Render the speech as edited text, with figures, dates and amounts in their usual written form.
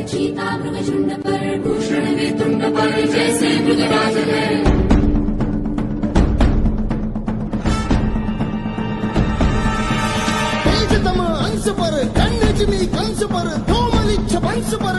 चीता मृगझुंड पर, भूषण में तुंड पर, जैसे मृगराज है। तेजतम अंश पर, कन्यजमी कंस पर, कोमलिच्छ वंश पर,